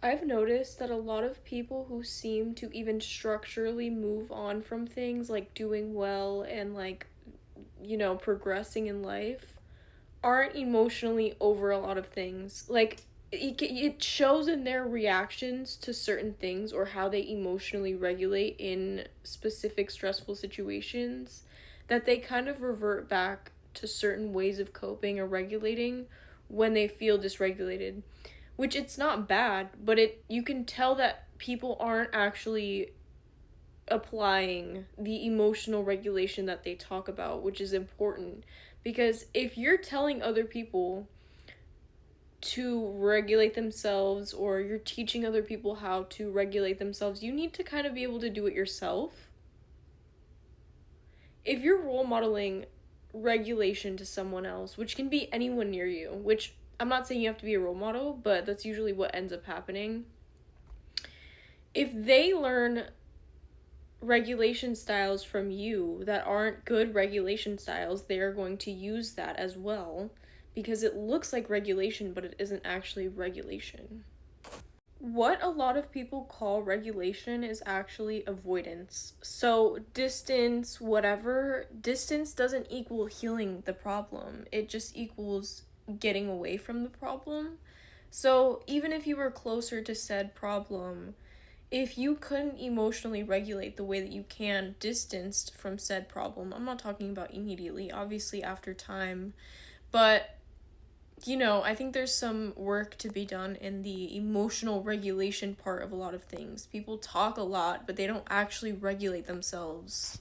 I've noticed that a lot of people who seem to even structurally move on from things, like doing well and progressing in life, aren't emotionally over a lot of things. Like, it shows in their reactions to certain things or how they emotionally regulate in specific stressful situations that they kind of revert back to certain ways of coping or regulating when they feel dysregulated, which it's not bad, but it you can tell that people aren't actually applying the emotional regulation that they talk about, which is important. Because if you're telling other people to regulate themselves or you're teaching other people how to regulate themselves, you need to kind of be able to do it yourself. If you're role modeling regulation to someone else, which can be anyone near you, which I'm not saying you have to be a role model, but that's usually what ends up happening. If they learn regulation styles from you that aren't good regulation styles, they are going to use that as well because it looks like regulation, but it isn't actually regulation. What a lot of people call regulation is actually avoidance. So, distance, whatever, distance doesn't equal healing the problem, it just equals getting away from the problem. So, even if you were closer to said problem, if you couldn't emotionally regulate the way that you can distanced from said problem, I'm not talking about immediately, obviously after time, but I think there's some work to be done in the emotional regulation part of a lot of things. People talk a lot, but they don't actually regulate themselves.